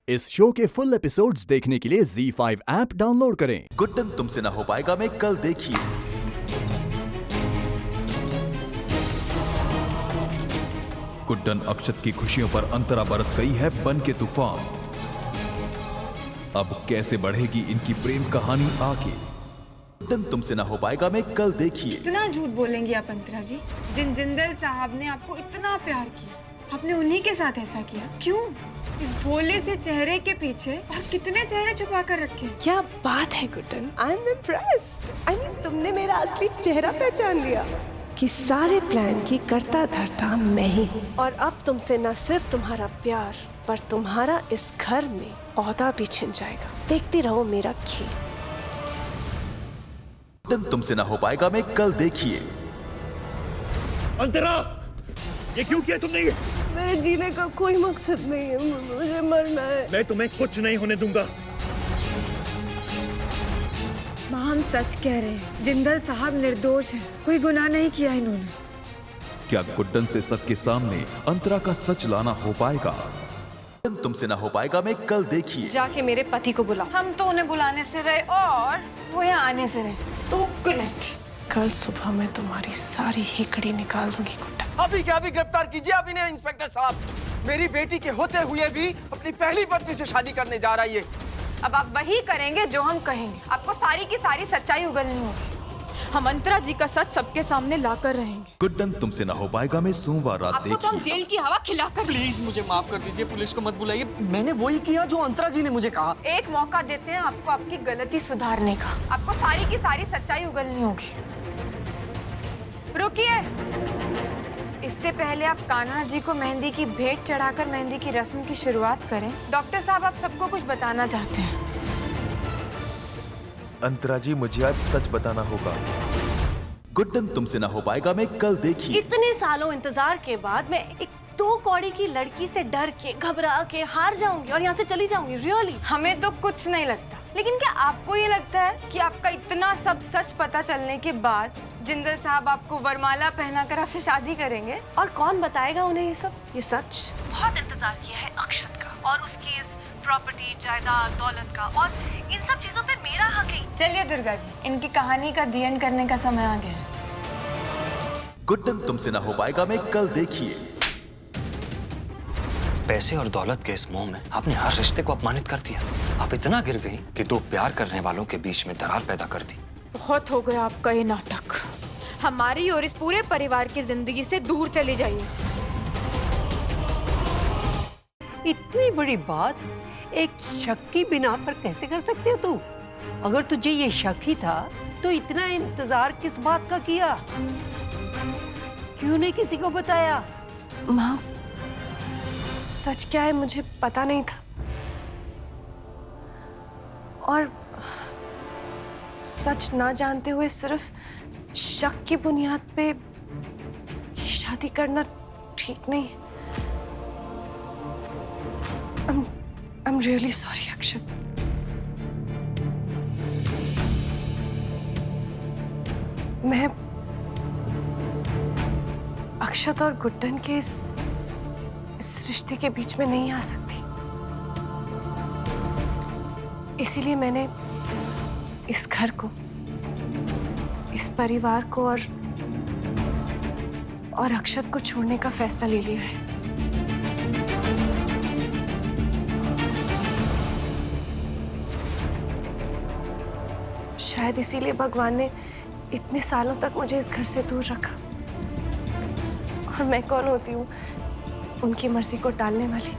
इस शो के full episodes देखने के लिए ZEE5 ऐप डाउनलोड करें। गुड्डन तुमसे ना हो पाएगा में कल देखिए। गुड्डन अक्षत की खुशियों पर अंतरा बरस गई है बन के तूफान। अब कैसे बढ़ेगी इनकी प्रेम कहानी आगे। गुड्डन तुमसे ना हो पाएगा में कल देखिए। इतना झूठ बोलेंगी आप अंतरा जी? जिंदल साहब ने आपको इतना प्यार किया, आपने उन्हीं के साथ ऐसा किया क्यों? इस भोले से चेहरे के पीछे और कितने चेहरे छुपा कर रखे। क्या बात है Guddan, I am impressed. I mean तुमने मेरा असली चेहरा पहचान लिया कि सारे प्लान की करता धरता मैं ही हूँ। और अब तुमसे न सिर्फ तुम्हारा प्यार पर तुम्हारा इस घर में ओहदा भी छिन जाएगा। देखती रहो मेरा खेल। गुड्डन तुमसे ना हो पाएगा में कल देखिए। अंतरा, ये क्यों किया तुमने ये? मेरे जीने का कोई मकसद नहीं है, मुझे मरना है। मैं तुम्हें कुछ नहीं होने दूंगा। माँ हम सच कह रहे हैं, जिंदल साहब निर्दोष हैं, कोई गुनाह नहीं किया इन्होंने। क्या गुड्डन से सबके सामने अंतरा का सच लाना हो पाएगा? गुड्डन तुमसे ना हो पाएगा में कल देखिए। जाके मेरे पति को बुला। हम तो उन्हें बुलाने से रहे और वो यहाँ आने से रहे। तो कनेक्ट। कल सुबह मैं तुम्हारी सारी हेकड़ी निकाल दूंगी गुड्डन। अभी क्या अभी गिरफ्तार कीजिए आप इन्हें इंस्पेक्टर साहब। मेरी बेटी के होते हुए भी अपनी पहली पत्नी से शादी करने जा रही है। अब आप वही करेंगे जो हम कहेंगे। आपको सारी की सारी सच्चाई उगलनी होगी। हम अंतरा जी का सच सबके सामने लाकर रहेंगे। गुड्डन तुमसे ना हो पाएगा में सोमवार रात आपको तो हम देखिए। जेल की हवा खिलाकर। प्लीज मुझे माफ कर दीजिए, पुलिस को मत बुलाइए। मैंने वही किया जो अंतरा जी ने मुझे कहा। एक मौका देते हैं आपको आपकी गलती सुधारने का। आपको सारी की सारी सच्चाई उगलनी होगी। रुकिए, इससे पहले आप कान्हा जी को मेहंदी की भेंट चढ़ाकर मेहंदी की रस्म की शुरुआत करें। डॉक्टर साहब आप सबको कुछ बताना चाहते हैं। अंतरा जी, मुझे आज सच बताना होगा। गुड्डन तुमसे ना हो पाएगा में कल देखिए। इतने सालों इंतजार के बाद मैं एक 2 कौड़ी की लड़की से डर के घबरा के हार जाऊंगी और यहाँ से चली जाऊंगी। रियली हमें तो कुछ नहीं लगता, लेकिन क्या आपको ये लगता है कि आपका इतना सब सच पता चलने के बाद जिंदल साहब आपको वरमाला पहनाकर आपसे शादी करेंगे? और कौन बताएगा उन्हें ये सब? ये सच बहुत इंतजार किया है अक्षत का और उसकी इस प्रॉपर्टी, जायदाद, दौलत का, और इन सब चीजों पे मेरा हक है। चलिए दुर्गा जी, इनकी कहानी का दी एंड करने का समय आ गया है। गुड्डन तुमसे ना हो पाएगा में कल देखिए। पैसे और दौलत के इस मोह में आपने हर रिश्ते को अपमानित कर दिया। आप इतना गिर गई कि 2 प्यार करने वालों के बीच में दरार पैदा कर दी। बहुत हो गया आपका ये नाटक। हमारी और इस पूरे परिवार की जिंदगी से दूर चली जाइए। इतनी बड़ी बात एक शक की बिना पर कैसे कर सकते हो तू? अगर तुझे ये शक ही था तो इतना इंतजार किस बात का किया? क्यों नहीं किसी को बताया? माँ, सच क्या है मुझे पता नहीं था, और सच ना जानते हुए सिर्फ शक की बुनियाद पे ये शादी करना ठीक नहीं है। I'm really sorry, अक्षत। मैं अक्षत और गुड्डन के इस रिश्ते के बीच में नहीं आ सकती। इसीलिए मैंने इस घर को, इस परिवार को और अक्षत को छोड़ने का फैसला ले लिया है। शायद इसीलिए भगवान ने इतने सालों तक मुझे इस घर से दूर रखा। और मैं कौन होती हूँ उनकी मर्जी को टालने वाली?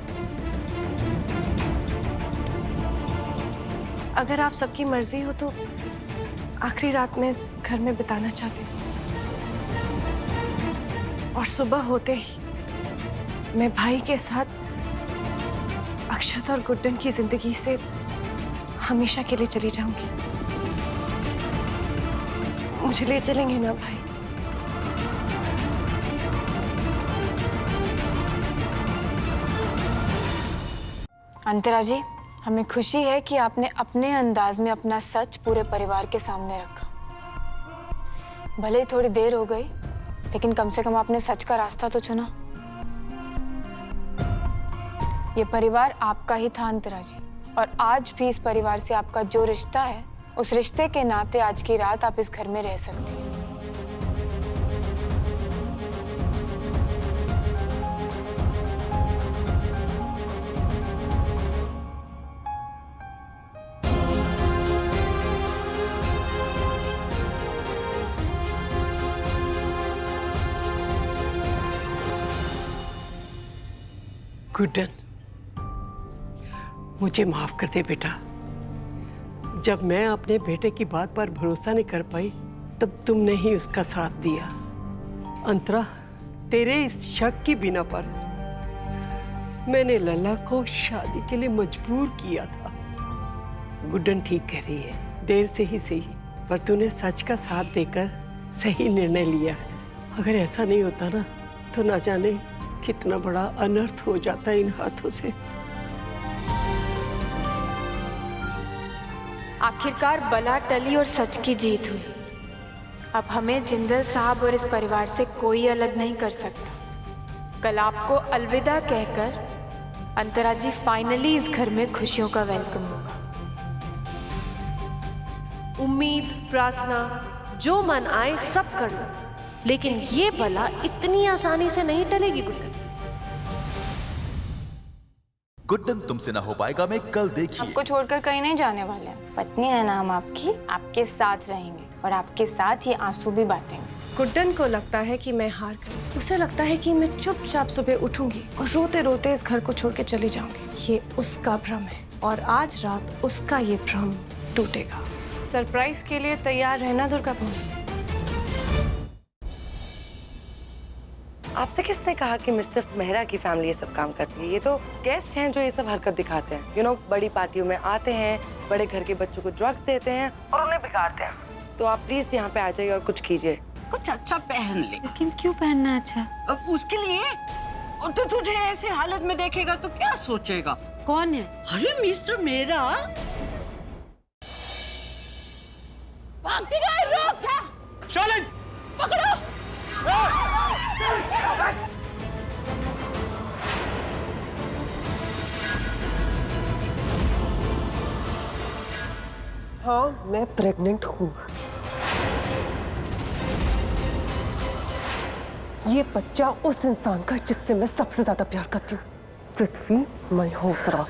अगर आप सबकी मर्जी हो तो आखिरी रात मैं इस घर में बिताना चाहती हूँ, और सुबह होते ही मैं भाई के साथ अक्षत और गुड्डन की जिंदगी से हमेशा के लिए चली जाऊंगी। मुझे ले चलेंगे ना भाई? अंतरा जी, हमें खुशी है कि आपने अपने अंदाज में अपना सच पूरे परिवार के सामने रखा। भले ही थोड़ी देर हो गई, लेकिन कम से कम आपने सच का रास्ता तो चुना। ये परिवार आपका ही था अंतरा जी, और आज भी इस परिवार से आपका जो रिश्ता है, उस रिश्ते के नाते आज की रात आप इस घर में रह सकती हैं। गुड्डन, मुझे माफ कर दे बेटा। जब मैं अपने बेटे की बात पर भरोसा नहीं कर पाई, तब तुमने ही उसका साथ दिया। अंतरा, तेरे इस शक की बिना पर मैंने लल्ला को शादी के लिए मजबूर किया था। गुड्डन ठीक कह रही है, देर से ही सही, पर तूने सच का साथ देकर सही निर्णय लिया है। अगर ऐसा नहीं होता ना, तो ना जाने कितना बड़ा अनर्थ हो जाता इन हाथों से। आखिरकार बला टली और सच की जीत हुई। अब हमें जिंदल साहब और इस परिवार से कोई अलग नहीं कर सकता। कल आपको अलविदा कहकर अंतरा जी फाइनली इस घर में खुशियों का वेलकम होगा। उम्मीद, प्रार्थना, जो मन आए सब कर लो, लेकिन ये बला इतनी आसानी से नहीं टलेगी गुड्डन। गुड्डन तुमसे ना हो पाएगा में कल देखिए। आपको छोड़कर कहीं नहीं जाने वाले हैं। पत्नी है ना हम आपकी, आपके साथ रहेंगे और आपके साथ ही आंसू भी बांटेंगे। गुड्डन को लगता है कि मैं हार गई। उसे लगता है कि मैं चुपचाप सुबह उठूंगी और रोते रोते इस घर को छोड़ के चली जाऊंगी। ये उसका भ्रम है और आज रात उसका ये भ्रम टूटेगा। सरप्राइज के लिए तैयार रहना दुर्गा पूजा। आपसे किसने कहा कि मिस्टर मेहरा की फैमिली ये सब काम करती है? ये तो गेस्ट हैं जो ये सब हरकत दिखाते हैं। यू नो, बड़ी पार्टियों में आते हैं, बड़े घर के बच्चों को ड्रग्स देते हैं और उन्हें बिगाड़ते हैं। तो आप प्लीज यहाँ पे आ जाइए और कुछ कीजिए। कुछ अच्छा पहन ले। लेकिन क्यों पहनना अच्छा? अब उसके लिए तो तुझे ऐसे हालत में देखेगा तो क्या सोचेगा? कौन है? अरे मिस्टर मेहरा। पकड़ो। हाँ, मैं प्रेग्नेंट हूँ। ये बच्चा उस इंसान का जिससे मैं सबसे ज्यादा प्यार करती हूँ, पृथ्वी मल्होत्रा।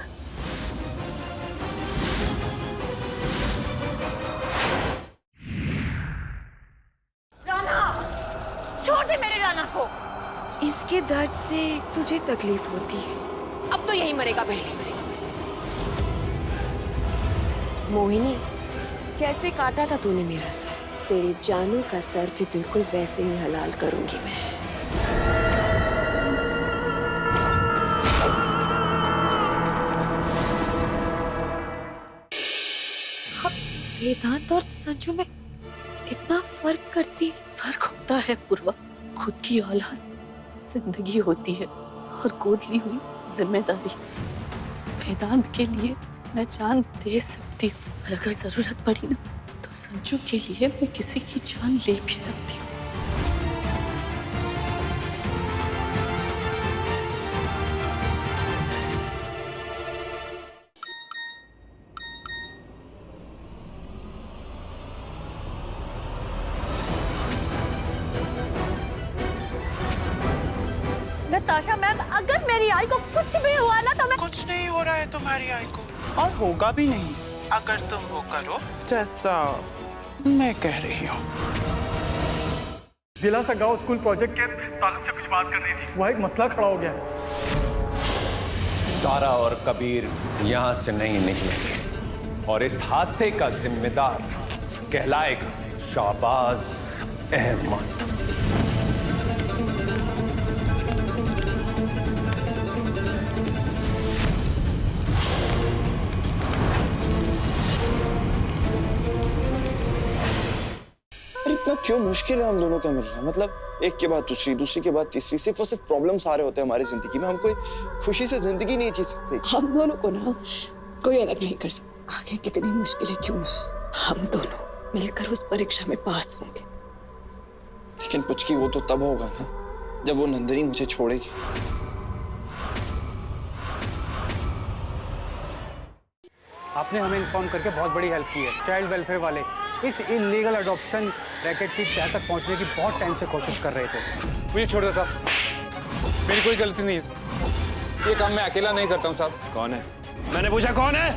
इसके दर्द से तुझे तकलीफ होती है। अब तो यही मरेगा पहले। मोहिनी, कैसे काटा था तूने मेरा सर? तेरे जानू का सर भी बिल्कुल वैसे ही हलाल करूंगी मैं। अब वेदांत और संजू में इतना फर्क करती है? फर्क होता है पूर्वा। खुद की औलाद जिंदगी होती है और गोद ली हुई जिम्मेदारी। वेदांत के लिए मैं जान दे सकती हूँ, और अगर जरूरत पड़ी ना, तो संजू के लिए मैं किसी की जान ले भी सकती हूँ। नताशा मैम, अगर मेरी आई को कुछ भी हुआ ना तो मैं... कुछ नहीं हो रहा है तुम्हारी आई को, और होगा भी नहीं अगर तुम वो करो जैसा मैं कह रही हूँ। दिलासा गांव स्कूल प्रोजेक्ट के ताल्लुक से कुछ बात करनी थी। वह एक मसला खड़ा हो गया है। सारा और कबीर यहाँ से नहीं निकलेंगे और इस हादसे का जिम्मेदार कहलाएगा शाहबाज अहमद। इतना क्यों मुश्किल है हम दोनों का मिलना? मतलब एक के बाद दूसरी, दूसरी के बाद तीसरी, सिर्फ और सिर्फ प्रॉब्लम्स आ रहे होते हैं हमारी जिंदगी में। हम कोई खुशी से जिंदगी नहीं जी सकते। हम दोनों को ना कोई अलग नहीं कर सकता। आगे कितनी मुश्किलें क्यों ना, हम दोनों मिलकर उस परीक्षा में पास होंगे। लेकिन पुचकी, वो तो तब होगा ना जब वो नंदिनी मुझे छोड़ेगी। आपने हमें इन्फॉर्म करके बहुत बड़ी हेल्प की है। चाइल्ड वेलफेयर वाले इस इलीगल अडॉप्शन रैकेट की तह तक पहुंचने की बहुत टाइम से कोशिश कर रहे थे। मुझे छोड़ दो साहब, मेरी कोई गलती नहीं है। ये काम मैं अकेला नहीं करता हूँ साहब। कौन है? मैंने पूछा कौन है?